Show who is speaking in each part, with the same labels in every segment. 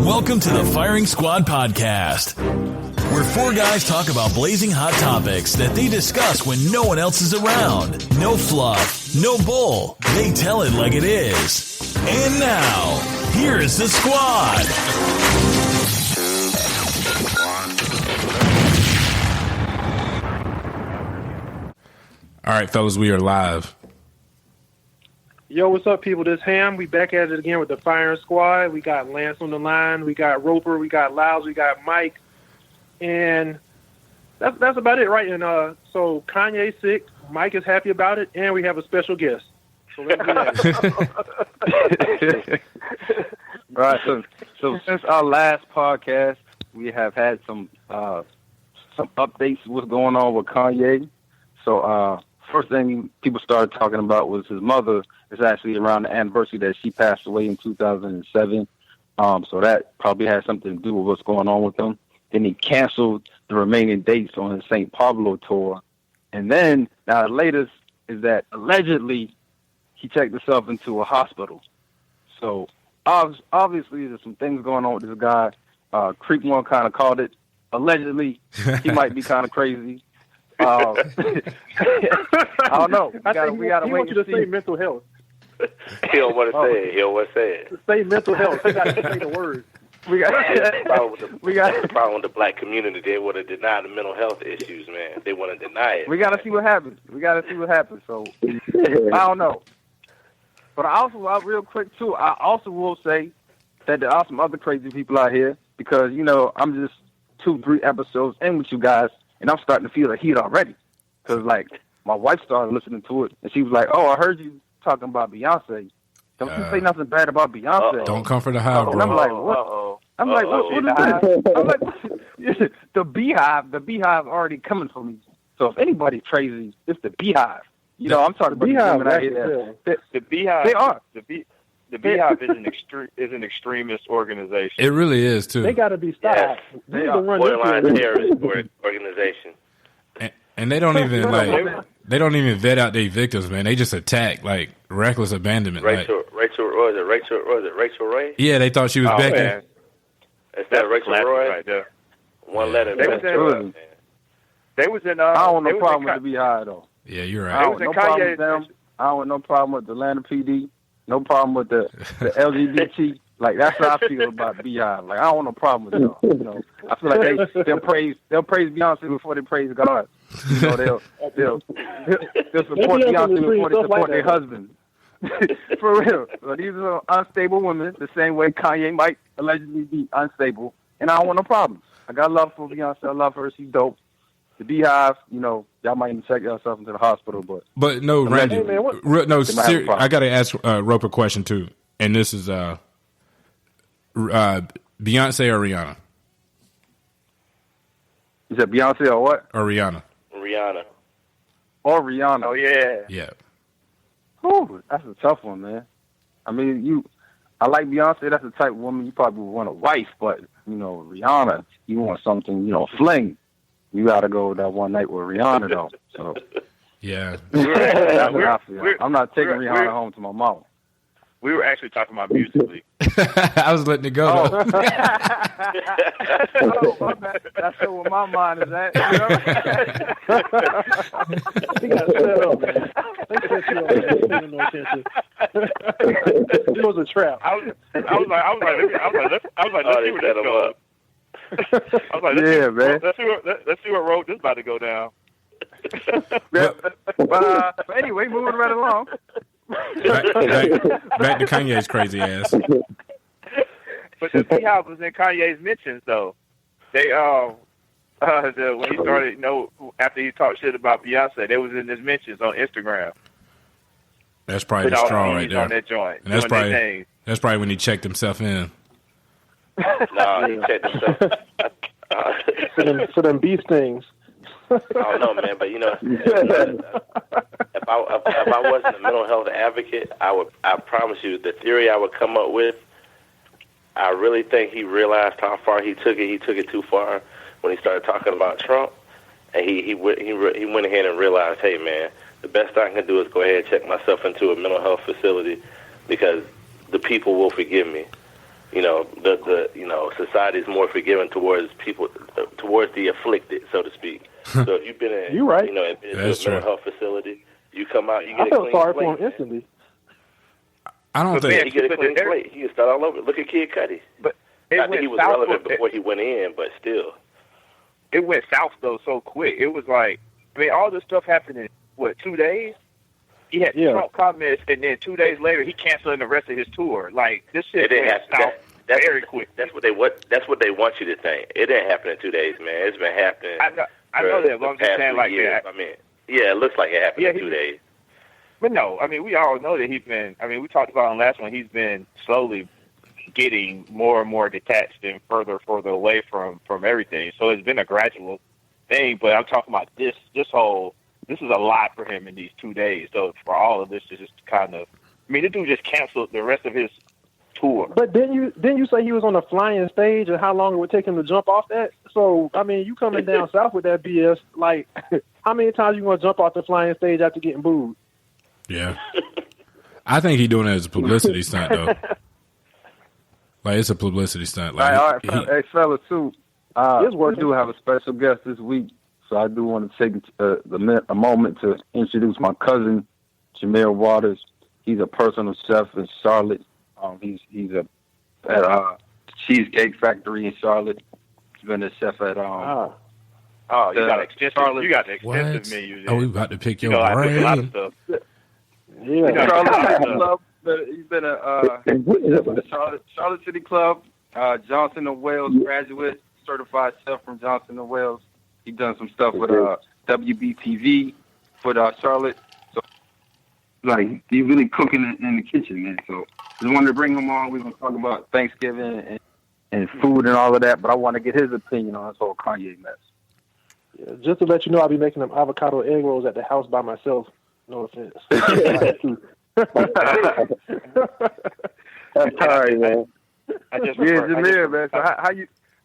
Speaker 1: Welcome to the Firing Squad Podcast, where four guys talk about blazing hot topics that they discuss when no one else is around. No fluff, no bull. They tell it like it is. And now, here is the squad.
Speaker 2: All right, fellas, we are live.
Speaker 3: Yo, what's up, people? This Ham. We back at it again with the Firing Squad. We got Lance on the line. We got Roper. We got Lyles. We got Mike. And that's about it, right? And so Kanye's sick. Mike is happy about it. And we have a special guest. So let's do that.
Speaker 4: All right, so since our last podcast, we have had some updates what's going on with Kanye. So first thing people started talking about was his mother. It's actually around the anniversary that she passed away in 2007. So that probably has something to do with what's going on with him. Then he canceled the remaining dates on his St. Pablo tour. And then, now the latest is that allegedly he checked himself into a hospital. So obviously there's some things going on with this guy. Creep One kind of called it. Allegedly, he might be kind of crazy. I don't know. We gotta wait to see.
Speaker 3: Say mental health.
Speaker 5: He don't want to say it. He don't want to say it.
Speaker 3: Say mental health. You got to say the word.
Speaker 5: The problem with the black community. They want to deny the mental health issues, man. They want to deny it.
Speaker 4: We got to see what happens. So I don't know. But real quick too, I also will say that there are some other crazy people out here because I'm just 2-3 episodes in with you guys, and I'm starting to feel the heat already. Because my wife started listening to it, and she was like, "Oh, I heard you talking about Beyonce. Don't you say nothing bad about Beyonce."
Speaker 2: Don't come for the high, bro.
Speaker 4: And I'm like, what? I'm like, what is this? I'm like, the Beehive. The Beehive already coming for me. So if anybody's crazy, it's the Beehive. I'm talking about
Speaker 3: Beehive.
Speaker 6: The Beehive.
Speaker 4: They are.
Speaker 6: The Beehive is an extremist organization.
Speaker 2: It really is too.
Speaker 3: They got to be stopped.
Speaker 5: Yes.
Speaker 3: They are
Speaker 5: borderline terrorist organization.
Speaker 2: And they don't even they don't even vet out their victims, man. They just attack like reckless abandonment.
Speaker 5: Rachel Ray?
Speaker 2: Yeah, they thought she was Becky.
Speaker 6: Man.
Speaker 5: Is that Rachel Roy?
Speaker 6: Right there.
Speaker 5: One letter.
Speaker 6: They was in.
Speaker 4: I don't want no problem with the Beehive though.
Speaker 2: Yeah, you're right.
Speaker 4: I don't want no problem with them. I don't want no problem with the Atlanta PD. No problem with the LGBT. Like that's how I feel about Beehive. Like I don't want no problem with y'all. I feel like they'll praise Beyonce before they praise God. They'll support Beyonce before they support their husband. For real. So these are unstable women, the same way Kanye might allegedly be unstable, and I don't want no problems. I got love for Beyonce. I love her. She's dope. The Beehive, y'all might even check yourself into the hospital,
Speaker 2: but no, Randy,
Speaker 3: hey,
Speaker 2: I got to ask Roper a question too, and this is Beyonce or Rihanna?
Speaker 4: You said Beyonce or what?
Speaker 2: Or Rihanna?
Speaker 5: Rihanna.
Speaker 4: Or Rihanna.
Speaker 6: Oh yeah.
Speaker 2: Yeah.
Speaker 4: Whew, that's a tough one, man. I mean, I like Beyonce. That's the type of woman you probably would want a wife, but Rihanna, you want something, fling. You got to go that one night with Rihanna, though. So
Speaker 2: yeah,
Speaker 4: that's what I feel. I'm not taking Rihanna home to my mama.
Speaker 6: We were actually talking about musically.
Speaker 2: I was letting it go.
Speaker 4: Oh, my bad. That's where my mind is at.
Speaker 3: He got set up, man. They set you up. They didn't pay no attention. It was a trap.
Speaker 6: I was like, let's see where this goes. I was like, let's see what road this is about to go down.
Speaker 4: But anyway, moving right along.
Speaker 2: Back to Kanye's crazy ass.
Speaker 6: But the Beehive was in Kanye's mentions, though. They when he started, after he talked shit about Beyonce, they was in his mentions on Instagram.
Speaker 2: That's probably the straw right there.
Speaker 6: On that joint,
Speaker 2: and that's probably when he checked himself in.
Speaker 5: No, he checked himself.
Speaker 3: For them bee stings.
Speaker 5: I don't know, man, but if I wasn't a mental health advocate, I promise you, the theory I would come up with, I really think he realized how far he took it. He took it too far when he started talking about Trump, and he went ahead and realized, hey, man, the best I can do is go ahead and check myself into a mental health facility because the people will forgive me. society's more forgiving towards people, towards the afflicted, so to speak. So if you've been in,
Speaker 3: you right.
Speaker 5: in a mental health facility, you come out, you get
Speaker 3: I
Speaker 5: a
Speaker 3: felt
Speaker 5: clean
Speaker 3: sorry
Speaker 5: slate.
Speaker 3: for him instantly.
Speaker 2: I don't think
Speaker 5: He get a clean slate. He can start all over. Look at Kid Cudi.
Speaker 6: But
Speaker 5: I think he was relevant before he went in, but still.
Speaker 6: It went south, though, so quick. It was like, all this stuff happened in, 2 days? He had Trump comments, and then 2 days later, he canceled the rest of his tour. Like, this shit went south very quick.
Speaker 5: That's what they want you to think. It didn't happen in 2 days, man. It's been happening.
Speaker 6: I know that, but I'm just saying, like,
Speaker 5: years. It looks like it happened in 2 days.
Speaker 6: But no, we all know that he's been, we talked about on the last one, he's been slowly getting more and more detached and further away from everything. So it's been a gradual thing, but I'm talking about this is a lot for him in these 2 days. So for all of this to just kind of, the dude just canceled the rest of his tour.
Speaker 3: But didn't you say he was on a flying stage and how long it would take him to jump off that? So, you coming down south with that BS, like, how many times you going to jump off the flying stage after getting booed?
Speaker 2: Yeah. I think he's doing it as a publicity stunt, though. Like, it's a publicity stunt. Like,
Speaker 4: all right, hey, fella, too. We do have a special guest this week, so I do want to take a moment to introduce my cousin, Jamir Waters. He's a personal chef in Charlotte. He's at Cheesecake Factory in Charlotte. He's been a chef at
Speaker 6: you got extensive. You got the extensive menu.
Speaker 2: Oh, we about to pick your
Speaker 6: A
Speaker 2: brain.
Speaker 6: lot of stuff.
Speaker 3: Yeah,
Speaker 4: Charlotte Club. He's been a Charlotte City Club, Johnson & Wales graduate, certified chef from Johnson & Wales. He's done some stuff with WBTV for Charlotte. So, like, he's really cooking in the kitchen, man. So, just wanted to bring him on. We're going to talk about Thanksgiving and food and all of that, but I want to get his opinion on this whole Kanye mess.
Speaker 3: Yeah, just to let you know, I'll be making them avocado egg rolls at the house by myself. No offense.
Speaker 4: All right, man. Jamir, man. So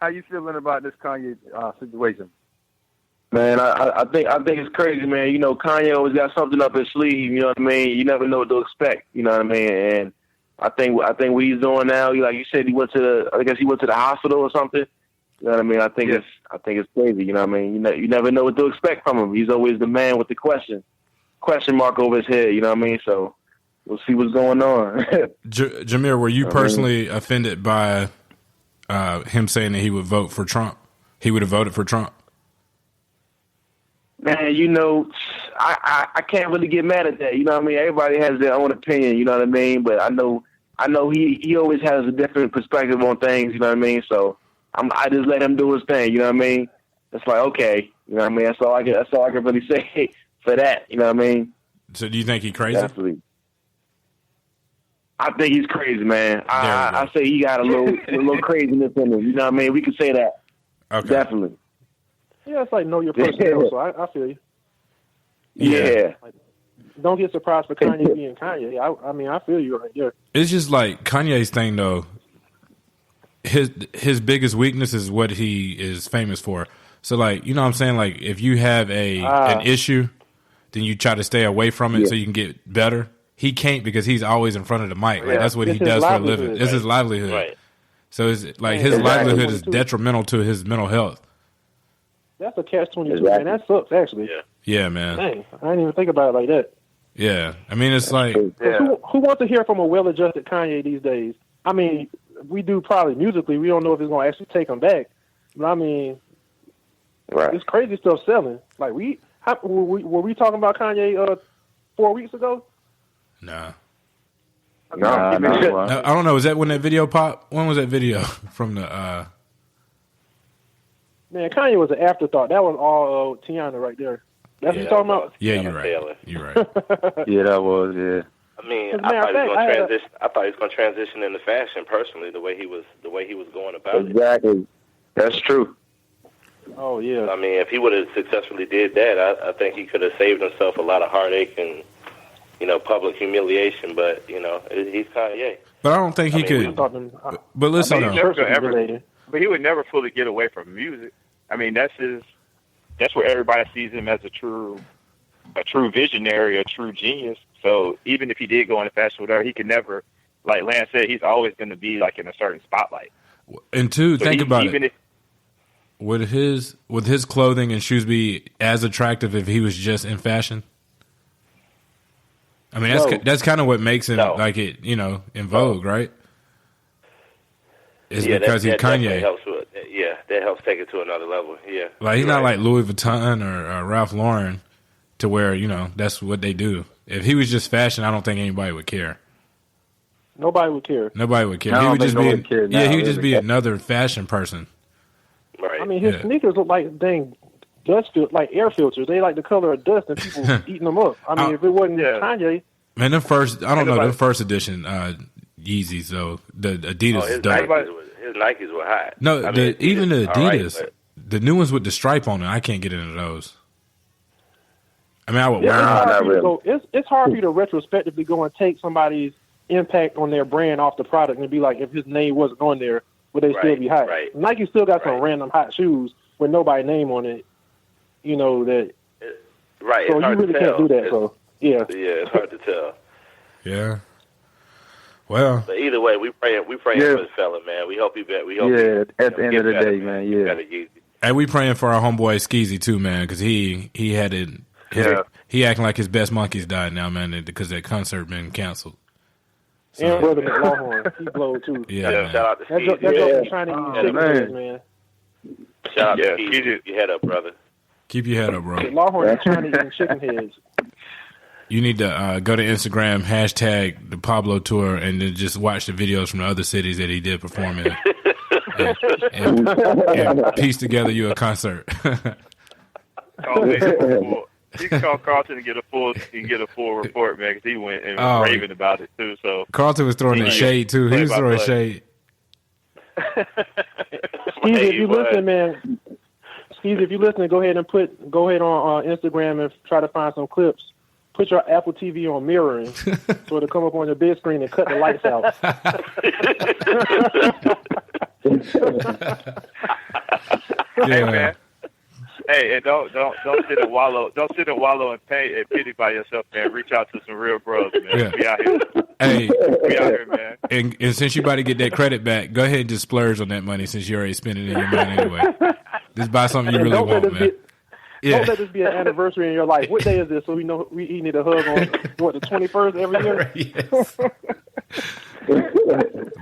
Speaker 4: how you feeling about this Kanye situation?
Speaker 7: Man, I think it's crazy, man. Kanye always got something up his sleeve. You know what I mean? You never know what to expect. You know what I mean? And I think what he's doing now, like you said, he went to the hospital or something. You know what I mean? I think it's crazy. You know what I mean? You never know what to expect from him. He's always the man with the question mark over his head. You know what I mean? So we'll see what's going on.
Speaker 2: Jamir, were you personally offended by him saying that he would vote for Trump? He would have voted for Trump.
Speaker 7: Man, I can't really get mad at that. You know what I mean? Everybody has their own opinion. You know what I mean? But I know he always has a different perspective on things. You know what I mean? So I just let him do his thing. You know what I mean? It's like, okay. You know what I mean? That's all I can really say for that. You know what I mean?
Speaker 2: So do you think he's crazy?
Speaker 7: Definitely. I think he's crazy, man. I say he got a little craziness in him. You know what I mean? We can say that.
Speaker 2: Okay.
Speaker 7: Definitely.
Speaker 3: Yeah, it's like know your personnel, so I feel you.
Speaker 7: Yeah.
Speaker 3: Like, don't get surprised for Kanye being Kanye. I feel you right there.
Speaker 2: It's just like Kanye's thing, though. His biggest weakness is what he is famous for. So, like, you know what I'm saying? Like, if you have an issue, then you try to stay away from it so you can get better. He can't because he's always in front of the mic. Like, that's what he does for a living. It's his livelihood.
Speaker 5: Right.
Speaker 2: So it's like his livelihood is detrimental to his mental health.
Speaker 3: That's a catch-22, man. That sucks, actually.
Speaker 2: Yeah, man.
Speaker 3: Dang, I didn't even think about it like that.
Speaker 2: Yeah, I mean, it's like
Speaker 3: who wants to hear from a well-adjusted Kanye these days? I mean, we do probably musically. We don't know if it's going to actually take him back. But I mean, this crazy stuff selling. Like were we talking about Kanye 4 weeks ago?
Speaker 2: Nah.
Speaker 4: No.
Speaker 2: I don't know. Is that when that video popped? When was that video from the?
Speaker 3: Man, Kanye was an afterthought. That was all Tiana right there. That's what you're talking about?
Speaker 2: Yeah, you're right. You're right.
Speaker 4: Yeah, that was, yeah.
Speaker 5: I mean, I thought he was going to transition into fashion personally, the way he was going about it.
Speaker 7: Exactly. That's true.
Speaker 3: Oh, yeah.
Speaker 5: I mean, if he would have successfully did that, I think he could have saved himself a lot of heartache and, public humiliation. But, he's Kanye.
Speaker 2: But I don't think he could. But listen,
Speaker 6: but he would never fully get away from music. I mean, that's where everybody sees him as a true visionary, a true genius. So even if he did go into fashion, whatever, he could never like Lance said, he's always going to be like in a certain spotlight.
Speaker 2: And two,
Speaker 6: So
Speaker 2: think about
Speaker 6: even
Speaker 2: it. Would his clothing and shoes be as attractive if he was just in fashion? I mean, that's kind of what makes him like it, in vogue, right? It's because he's Kanye.
Speaker 5: That helps take it to another level. Yeah,
Speaker 2: like he's not like Louis Vuitton or Ralph Lauren, to where that's what they do. If he was just fashion, I don't think anybody would care.
Speaker 3: Nobody would care.
Speaker 2: Nobody would care.
Speaker 7: No,
Speaker 2: He would just be
Speaker 7: he
Speaker 2: would just be another fashion person.
Speaker 5: Right.
Speaker 3: I mean, his sneakers look like dang dust like air filters. They like the color of dust, and people eating them up. I mean, if it wasn't Kanye,
Speaker 2: man, the first edition Yeezys though, the Adidas is dope.
Speaker 5: His Nikes were hot.
Speaker 2: No, even the Adidas, the new ones with the stripe on it, I can't get into those. I mean, I would wear them.
Speaker 3: It's hard for you to retrospectively go and take somebody's impact on their brand off the product and be like, if his name wasn't on there, would they still be hot?
Speaker 5: Right.
Speaker 3: Nike still got some random hot shoes with nobody's name on it. That.
Speaker 5: Right.
Speaker 3: So you really can't do that. So yeah.
Speaker 5: Yeah, it's hard to tell.
Speaker 2: Yeah. Well.
Speaker 5: But either way, we praying for the fella, man. We hope he bet. We hope.
Speaker 7: Yeah. At the end of the day, man. Yeah.
Speaker 2: And we praying for our homeboy Skeezy too, man, because he had it. He acting like his best monkeys died now, man, because that concert been canceled. So,
Speaker 3: and Brother McLaughlin, he blowed too.
Speaker 2: Yeah.
Speaker 5: Shout out to Skeezy.
Speaker 3: That's trying to use man.
Speaker 5: Shout out to Skeezy. Keep your head up, brother.
Speaker 2: Keep your head up, bro.
Speaker 3: McLaughlin is trying to use chicken heads.
Speaker 2: You need to go to Instagram, hashtag the Pablo Tour, and then just watch the videos from the other cities that he did perform in, and piece together you a concert.
Speaker 6: You can call Carlton and get a full report, man, because he went and was raving about it too. So
Speaker 2: Carlton was throwing that shade too. He was throwing shade.
Speaker 3: Steve, if you listen, man. Steve, if you listen, go ahead on Instagram and try to find some clips. Put your Apple TV on mirroring so it'll come up on your big screen and cut the lights out.
Speaker 6: Hey man. Hey, and don't sit and wallow. Don't sit and wallow in pain and pity by yourself, man. Reach out to some real bros, man.
Speaker 2: Yeah.
Speaker 6: We out here.
Speaker 2: Hey,
Speaker 6: we out here, man.
Speaker 2: And since you about to get that credit back, go ahead and just splurge on that money since you already spent it in your mind anyway. Just buy something you really want, man.
Speaker 3: Don't let this be an anniversary in your life. What day is this? So we know we need a hug on the 21st every
Speaker 2: year. Yes.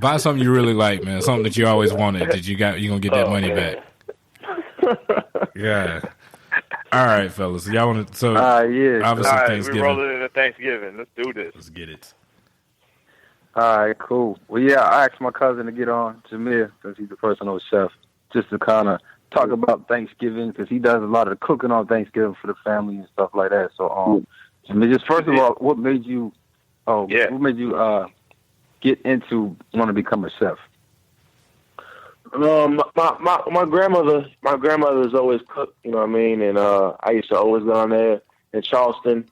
Speaker 2: Buy something you really like, man. Something that you always wanted. That you're gonna get that money back. Yeah. All right, fellas. Y'all want to? So obviously Thanksgiving.
Speaker 6: We're rolling into Thanksgiving. Let's do this.
Speaker 2: Let's get it.
Speaker 7: All right, cool. Well, yeah, I asked my cousin to get on, Jamir, since he's the personal chef, just to kind of talk about Thanksgiving, because he does a lot of the cooking on Thanksgiving for the family and stuff like that. So, Jamir, just first of all, what made you get into want to become a chef?
Speaker 8: My grandmother's always cooked, you know what I mean? And I used to always go down there in Charleston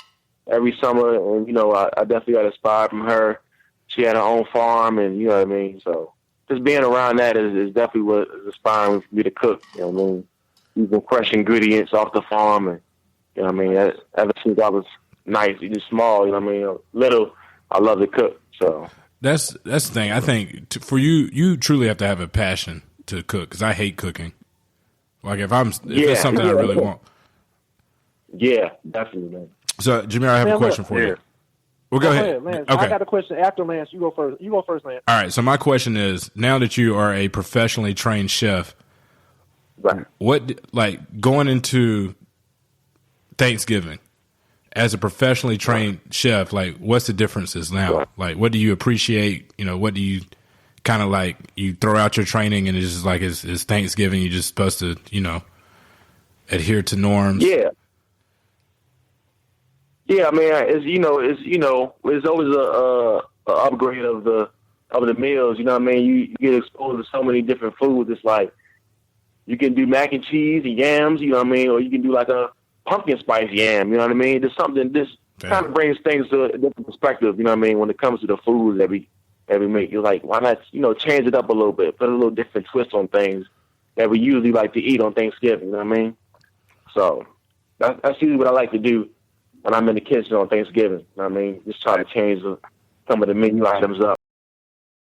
Speaker 8: every summer, and I definitely got inspired from her. She had her own farm, and you know what I mean? So just being around that is definitely what is inspiring for me to cook, you know what I mean? Using fresh ingredients off the farm, and you know what I mean? Ever since I was just small, you know what I mean? Little, I love to cook, so.
Speaker 2: That's the thing. I think for you truly have to have a passion to cook, because I hate cooking. Like if it's something I really want.
Speaker 8: Yeah, definitely, man.
Speaker 2: So, Jamir, I have a question for you. Well, go ahead.
Speaker 3: Lance.
Speaker 2: Okay.
Speaker 3: I got a question after Lance. You go first. You go first, Lance.
Speaker 2: All right. So my question is: now that you are a professionally trained chef,
Speaker 8: right?
Speaker 2: What going into Thanksgiving? As a professionally trained chef, what's the differences now? Like, what do you appreciate? What do you kind of you throw out your training and it's just it's Thanksgiving. You're just supposed to, adhere to norms.
Speaker 8: Yeah. Yeah, I mean, it's always a upgrade of the meals. You know what I mean? You get exposed to so many different foods. It's like you can do mac and cheese and yams. You know what I mean? Or you can do a pumpkin spice yam, you know what I mean? There's something, this kind of brings things to a different perspective, you know what I mean, when it comes to the foods that we make. You're like, why not, change it up a little bit, put a little different twist on things that we usually like to eat on Thanksgiving, you know what I mean? So that's usually what I like to do when I'm in the kitchen on Thanksgiving, you know what I mean? Just try to change some of the menu items up.